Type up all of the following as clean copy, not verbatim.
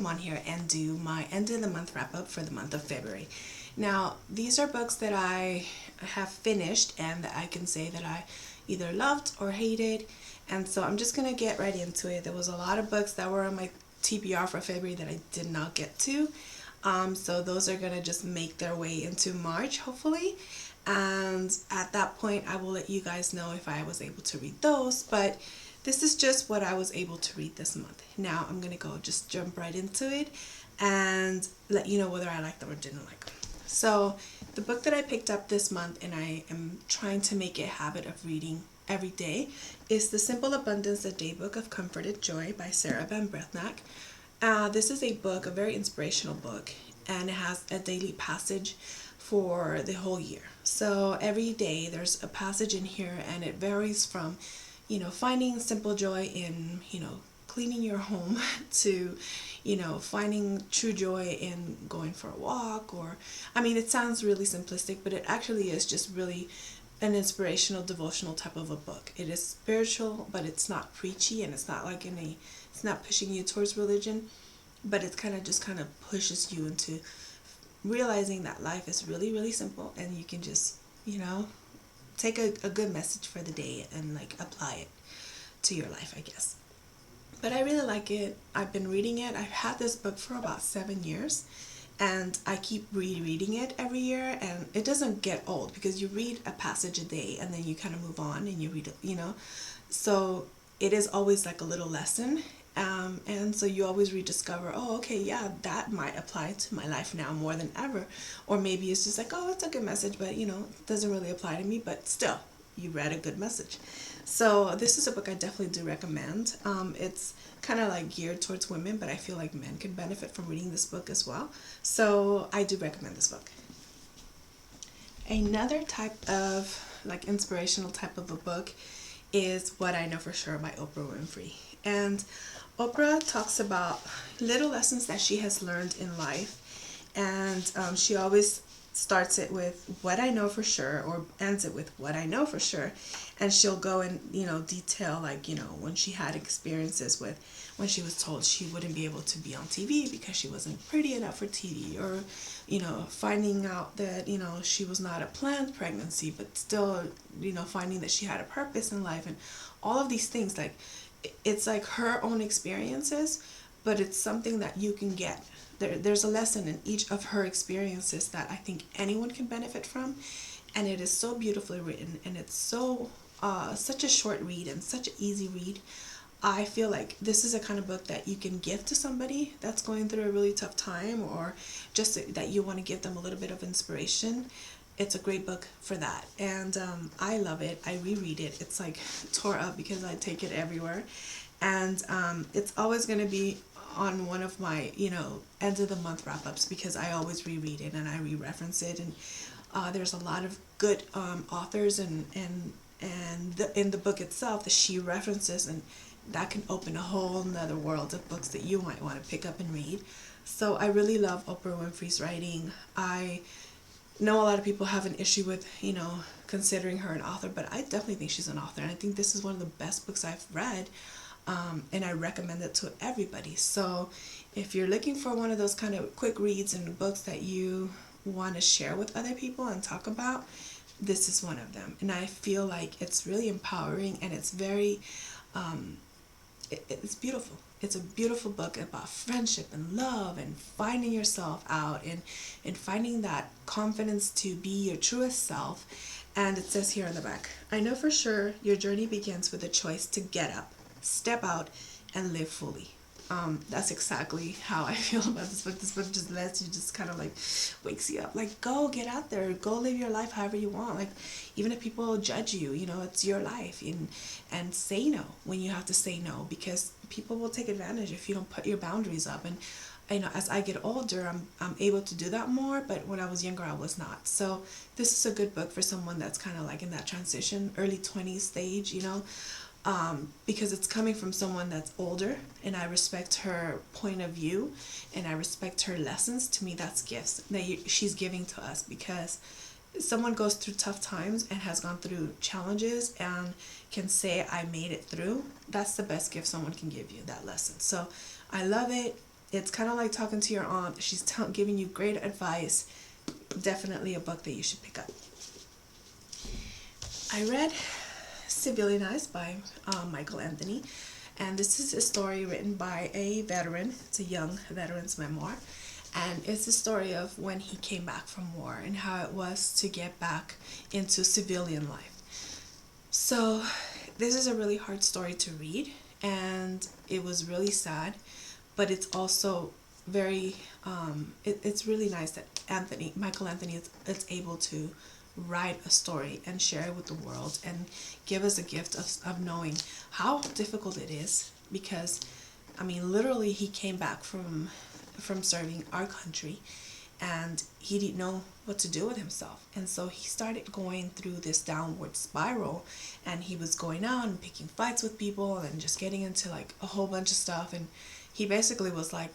come on here and do my end of the month wrap up for the month of February. Now, these are books that I have finished and that I can say that I either loved or hated. And so I'm just going to get right into it. There was a lot of books that were on my TBR for February that I did not get to. So those are going to just make their way into March, hopefully. And at that point, I will let you guys know if I was able to read those. But this is just what I was able to read this month. Now I'm going to go just jump right into it and let you know whether I liked them or didn't like them. So the book that I picked up this month, and I am trying to make a habit of reading every day, is The Simple Abundance, a Daybook of Comfort and Joy by Sarah Van Brethnack. This is a book, a very inspirational book, and it has a daily passage for the whole year. So every day there's a passage in here, and it varies from, finding simple joy in, cleaning your home to, finding true joy in going for a walk, or, it sounds really simplistic, but it actually is just really an inspirational, devotional type of a book. It is spiritual, but it's not preachy, and it's not like it's not pushing you towards religion, but it kind of pushes you into realizing that life is really, really simple, and you can just, take a good message for the day and apply it to your life, I guess. But I really like it. I've been reading it. I've had this book for about 7 years, and I keep rereading it every year, and it doesn't get old because you read a passage a day and then you kind of move on and you read it, So it is always like a little lesson. And so you always rediscover, oh, okay, yeah, that might apply to my life now more than ever. Or maybe it's just like, oh, it's a good message, but, it doesn't really apply to me, but still, you read a good message. So this is a book I definitely do recommend. It's kind of like geared towards women, but I feel like men can benefit from reading this book as well. So I do recommend this book. Another type of inspirational type of a book is What I Know for Sure by Oprah Winfrey. And Oprah talks about little lessons that she has learned in life, and she always starts it with what I know for sure, or ends it with what I know for sure, and she'll go in detail when she had experiences with when she was told she wouldn't be able to be on TV because she wasn't pretty enough for TV, or finding out that she was not a planned pregnancy, but still finding that she had a purpose in life, and all of these things. It's like her own experiences, but it's something that you can get. There's a lesson in each of her experiences that I think anyone can benefit from, and it is so beautifully written, and it's so such a short read and such an easy read. I feel like this is a kind of book that you can give to somebody that's going through a really tough time, or just that you want to give them a little bit of inspiration. It's a great book for that, and I love it. I reread it. It's tore up because I take it everywhere, and it's always going to be on one of my end of the month wrap-ups because I always reread it and I re-reference it, and there's a lot of good authors and in the book itself that she references, and that can open a whole nother world of books that you might want to pick up and read. So I really love Oprah Winfrey's writing. I know a lot of people have an issue with considering her an author, but I definitely think she's an author, and I think this is one of the best books I've read, and I recommend it to everybody. So if you're looking for one of those kind of quick reads and books that you want to share with other people and talk about, this is one of them. And I feel like it's really empowering, and it's very it's beautiful. It's a beautiful book about friendship and love and finding yourself out, and finding that confidence to be your truest self. And it says here on the back, I know for sure your journey begins with a choice to get up, step out, and live fully. That's exactly how I feel about this book. This book just lets you, just kind of wakes you up. Go get out there, go live your life however you want. Even if people judge you, it's your life, and say no when you have to say no, because people will take advantage if you don't put your boundaries up. And as I get older, I'm able to do that more, but when I was younger, I was not. So this is a good book for someone that's kind of in that transition, early 20s stage, because it's coming from someone that's older, and I respect her point of view, and I respect her lessons. To me, that's gifts that she's giving to us, because someone goes through tough times and has gone through challenges and can say, I made it through. That's the best gift someone can give you, that lesson. So I love it. It's kind of like talking to your aunt. She's giving you great advice. Definitely a book that you should pick up. I read Civilianized by Michael Anthony, and this is a story written by a veteran. It's a young veteran's memoir, and it's the story of when he came back from war and how it was to get back into civilian life. So this is a really hard story to read, and it was really sad, but it's also very it's really nice that Michael Anthony is able to write a story and share it with the world and give us a gift of knowing how difficult it is, because I mean literally he came back from serving our country, and he didn't know what to do with himself, and so he started going through this downward spiral, and he was going out and picking fights with people and just getting into like a whole bunch of stuff, and he basically was like,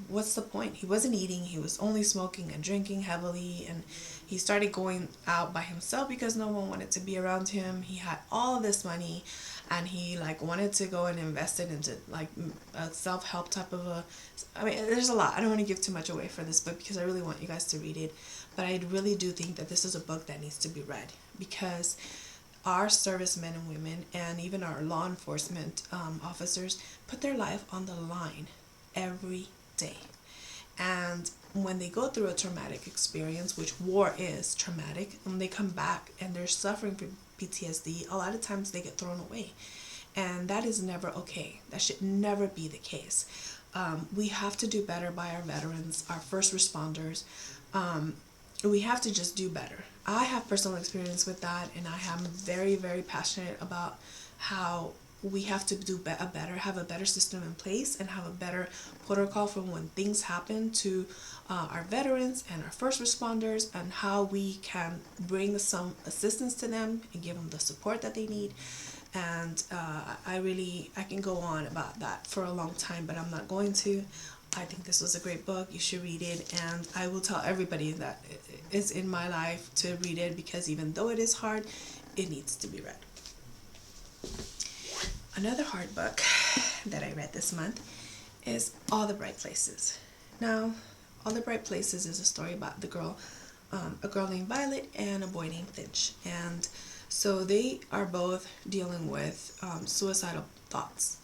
what's the point? He wasn't eating, he was only smoking and drinking heavily, and he started going out by himself because no one wanted to be around him. He had all this money, and he like wanted to go and invest it into like a self-help type of a, I mean there's a lot. I don't want to give too much away for this book because I really want you guys to read it, but I really do think that this is a book that needs to be read, because our servicemen and women and even our law enforcement officers put their life on the line every day. And when they go through a traumatic experience, which war is traumatic, and they come back and they're suffering from PTSD, a lot of times they get thrown away. And that is never okay. That should never be the case. We have to do better by our veterans, our first responders. We have to just do better. I have personal experience with that, and I am very, very passionate about how we have to do have a better system in place and have a better protocol for when things happen to our veterans and our first responders, and how we can bring some assistance to them and give them the support that they need. And I can go on about that for a long time, but I'm not going to. I think this was a great book. You should read it, and I will tell everybody that is in my life to read it, because even though it is hard, it needs to be read. Another hard book that I read this month is All the Bright Places. Now, All the Bright Places is a story about a girl named Violet and a boy named Finch. And so they are both dealing with suicidal thoughts.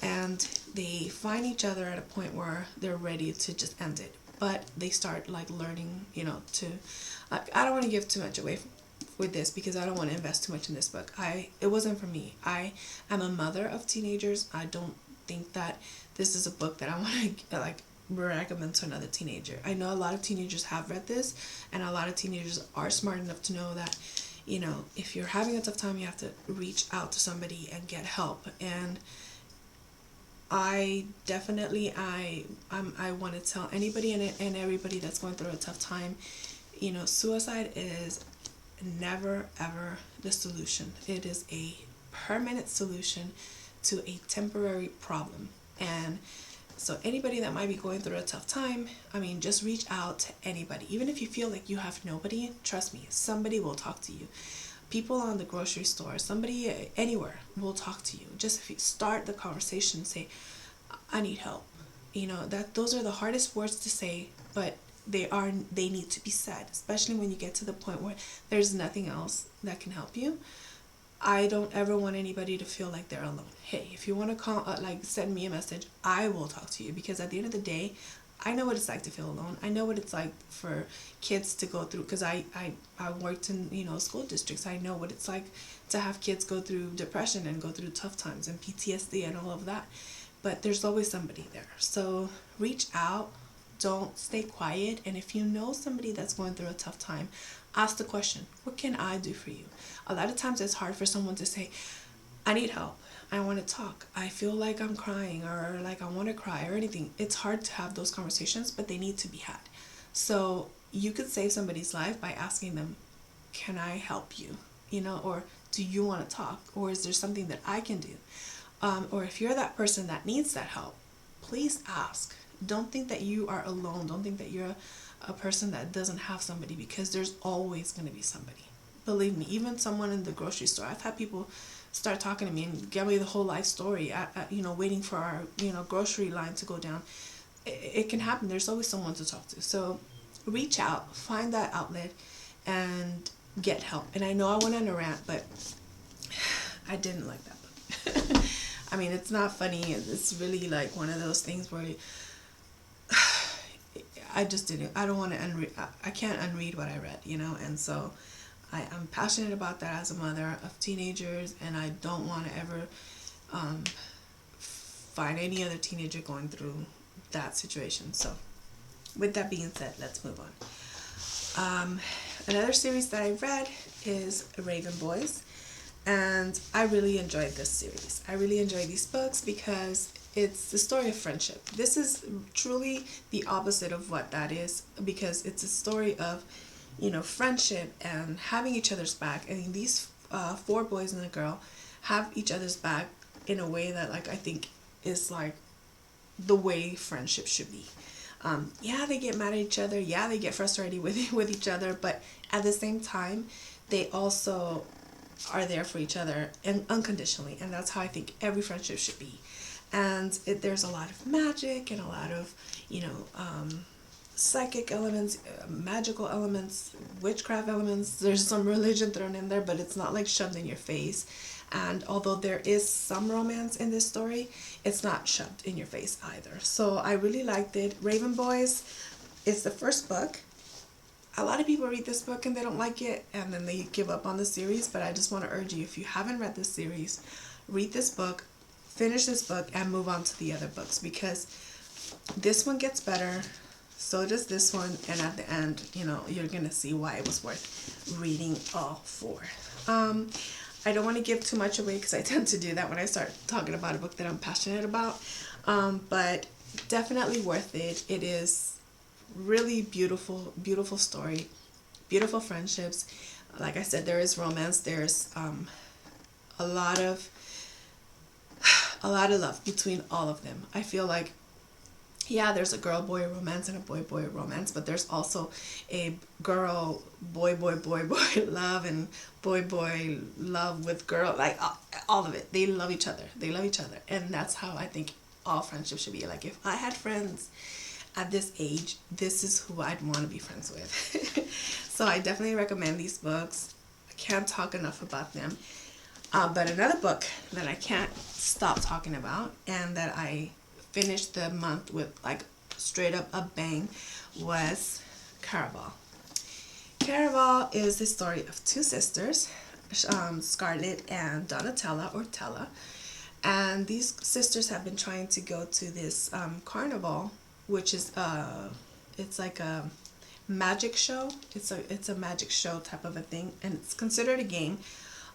And they find each other at a point where they're ready to just end it. But they start like learning, I don't want to give too much away with this because I don't want to invest too much in this book. It wasn't for me. I am a mother of teenagers. I don't think that this is a book that I want to like recommend to another teenager. I know a lot of teenagers have read this, and a lot of teenagers are smart enough to know that, if you're having a tough time, you have to reach out to somebody and get help. And I definitely I want to tell anybody and everybody that's going through a tough time, suicide is never ever the solution. It is a permanent solution to a temporary problem. And so anybody that might be going through a tough time, just reach out to anybody. Even if you feel like you have nobody, trust me, somebody will talk to you. People on the grocery store, somebody anywhere will talk to you. Just if you start the conversation, say, I need help. Those are the hardest words to say, but they need to be said, especially when you get to the point where there's nothing else that can help you. I don't ever want anybody to feel like they're alone. Hey, if you want to call, send me a message, I will talk to you, because at the end of the day, I know what it's like to feel alone. I know what it's like for kids to go through, because I worked in school districts. I know what it's like to have kids go through depression and go through tough times and PTSD and all of that. But there's always somebody there. So reach out. Don't stay quiet. And if you know somebody that's going through a tough time, ask the question, what can I do for you? A lot of times it's hard for someone to say, I need help. I want to talk. I feel like I'm crying, or like I want to cry, or anything. It's hard to have those conversations, but they need to be had. So you could save somebody's life by asking them, can I help you? Or do you want to talk? Or is there something that I can do? Or if you're that person that needs that help, please ask. Don't think that you are alone. Don't think that you're a person that doesn't have somebody, because there's always going to be somebody. Believe me, even someone in the grocery store. I've had people start talking to me and give me the whole life story, waiting for our, grocery line to go down. it can happen. There's always someone to talk to. So reach out, find that outlet, and get help. And I know I went on a rant, but I didn't like that book. I mean, it's not funny. It's really like one of those things where I just didn't. I don't want to unread. I can't unread what I read, you know. And so I'm passionate about that as a mother of teenagers, and I don't want to ever find any other teenager going through that situation. So with that being said, let's move on. Another series that I read is Raven Boys, and I really enjoyed this series. I really enjoy these books because it's the story of friendship. This is truly the opposite of what that is, because it's a story of, you know, friendship and having each other's back. I mean, these four boys and a girl have each other's back in a way that, like, I think is like the way friendship should be. Yeah, they get mad at each other. Yeah, they get frustrated with each other, but at the same time, they also are there for each other and unconditionally, and that's how I think every friendship should be. And there's a lot of magic and a lot of, you know, psychic elements, magical elements, witchcraft elements. There's some religion thrown in there, but it's not like shoved in your face. And although there is some romance in this story, it's not shoved in your face either. So I really liked it. Raven Boys is the first book. A lot of people read this book and they don't like it, and then they give up on the series. But I just want to urge you, if you haven't read this series, read this book, finish this book, and move on to the other books, because this one gets better, so does this one, and at the end, you know, you're gonna see why it was worth reading all four. I don't want to give too much away because I tend to do that when I start talking about a book that I'm passionate about, but definitely worth it. It is really beautiful, beautiful story, beautiful friendships. Like I said, there is romance. There's a lot of love between all of them. I feel like, yeah, there's a girl-boy romance and a boy-boy romance, but there's also a girl-boy-boy love and boy-boy love with girl, like all of it. They love each other. They love each other. And that's how I think all friendships should be. Like, if I had friends at this age, this is who I'd want to be friends with. So I definitely recommend these books. I can't talk enough about them. But another book that I can't stop talking about, and that I finished the month with like straight up a bang, was Caraval. Caraval is the story of two sisters, Scarlett and Donatella, or Tella. And these sisters have been trying to go to this carnival, which is it's like a magic show. It's a magic show type of a thing, and it's considered a game.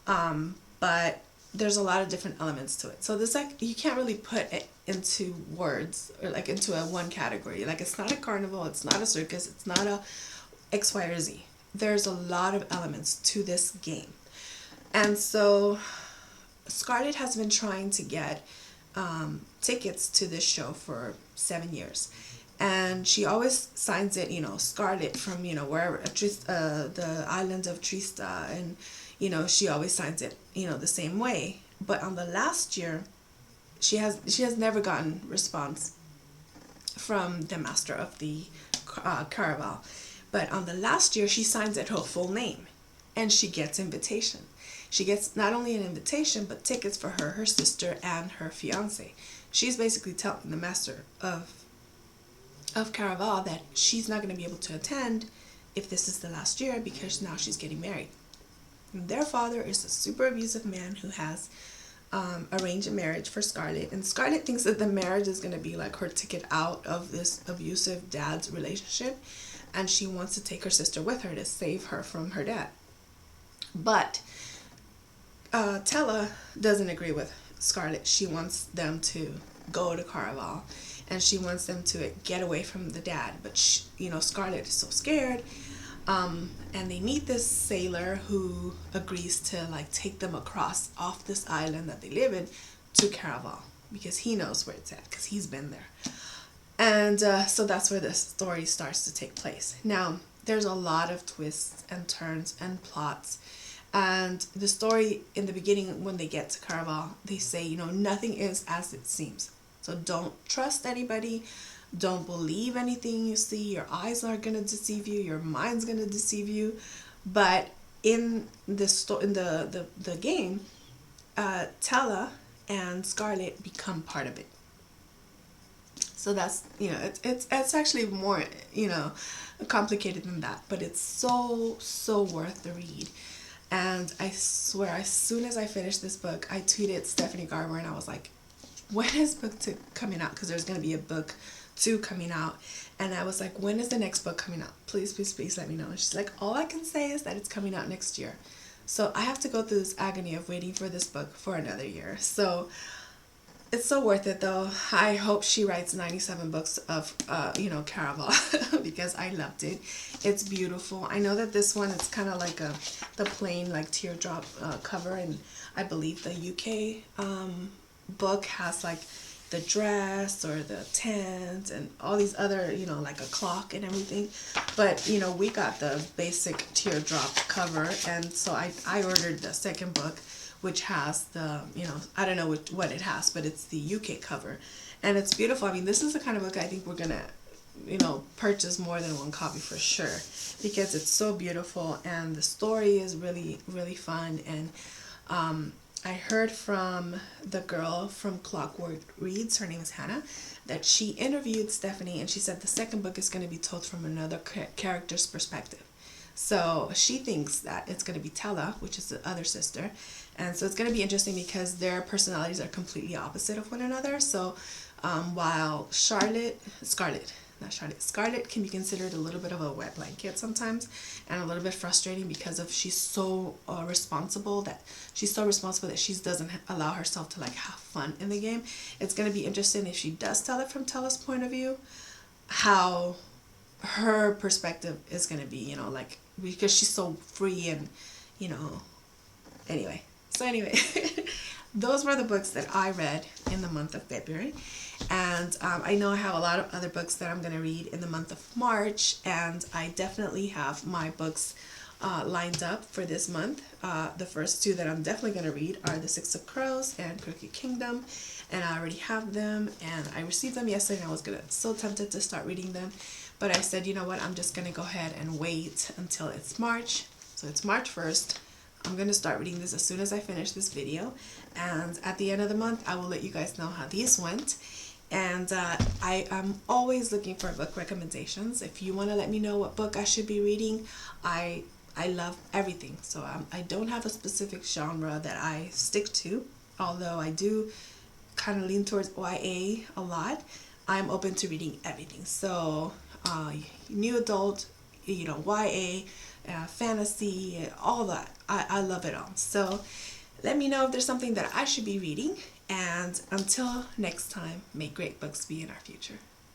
But there's a lot of different elements to it. So this, like, you can't really put it into words or like into a one category. Like, it's not a carnival, it's not a circus, it's not a X, Y, or Z. There's a lot of elements to this game. And so Scarlett has been trying to get tickets to this show for 7 years. And she always signs it, you know, Scarlett from, you know, wherever, the island of Trista, and you know, she always signs it, you know, the same way. But on the last year, she has never gotten response from the master of the Caraval. But on the last year, she signs it her full name, and she gets invitation. She gets not only an invitation, but tickets for her sister, and her fiance. She's basically telling the master of Caraval that she's not going to be able to attend if this is the last year, because now she's getting married. Their father is a super abusive man who has arranged a marriage for Scarlett, and Scarlett thinks that the marriage is going to be like her ticket out of this abusive dad's relationship, and she wants to take her sister with her to save her from her dad. But Tella doesn't agree with Scarlett. She wants them to go to Caraval, and she wants them to get away from the dad. But she, you know, Scarlett is so scared. And they meet this sailor who agrees to like take them across off this island that they live in to Caraval, because he knows where it's at, because he's been there. And so that's where the story starts to take place. Now, there's a lot of twists and turns and plots. And the story in the beginning, when they get to Caraval, they say, you know, nothing is as it seems. So don't trust anybody. Don't believe anything you see. Your eyes are gonna deceive you. Your mind's gonna deceive you. But in the game, Tella and Scarlet become part of it. So that's, it's actually more, complicated than that, but it's so worth the read. And I swear, as soon as I finished this book, I tweeted Stephanie Garber and I was like, when is book 2 coming out? Because there's going to be a book 2 coming out. And I was like, when is the next book coming out? Please, please, please let me know. And she's like, all I can say is that it's coming out next year. So I have to go through this agony of waiting for this book for another year. So it's so worth it though. I hope she writes 97 books of, Caraval because I loved it. It's beautiful. I know that this one, it's kind of like the plain like teardrop cover, and I believe the UK book has like the dress or the tent and all these other, like a clock and everything. But, we got the basic teardrop cover, and so I ordered the second book, which has the, I don't know what it has, but it's the UK cover. And it's beautiful. I mean, this is the kind of book I think we're going to, purchase more than one copy for sure, because it's so beautiful and the story is really, really fun. And I heard from the girl from Clockwork Reads, her name is Hannah, that she interviewed Stephanie and she said the second book is going to be told from another character's perspective. So she thinks that it's going to be Tella, which is the other sister. And so it's going to be interesting because their personalities are completely opposite of one another. So while Scarlet can be considered a little bit of a wet blanket sometimes, and a little bit frustrating because of she's so responsible that she doesn't allow herself to like have fun in the game. It's going to be interesting if she does tell it from Tella's point of view, how her perspective is going to be, like, because she's so free and, anyway. So anyway, those were the books that I read in the month of February. And I know I have a lot of other books that I'm going to read in the month of March, and I definitely have my books lined up for this month. The first two that I'm definitely going to read are The Six of Crows and Crooked Kingdom, and I already have them, and I received them yesterday, and I was so tempted to start reading them, but I said, you know what, I'm just going to go ahead and wait until it's March. So it's March 1st. I'm going to start reading this as soon as I finish this video, and at the end of the month I will let you guys know how these went. And I am always looking for book recommendations. If you want to let me know what book I should be reading, I love everything. So I don't have a specific genre that I stick to, although I do kind of lean towards YA a lot. I'm open to reading everything. So new adult, YA, fantasy, all that. I love it all. So let me know if there's something that I should be reading. And until next time, may great books be in our future.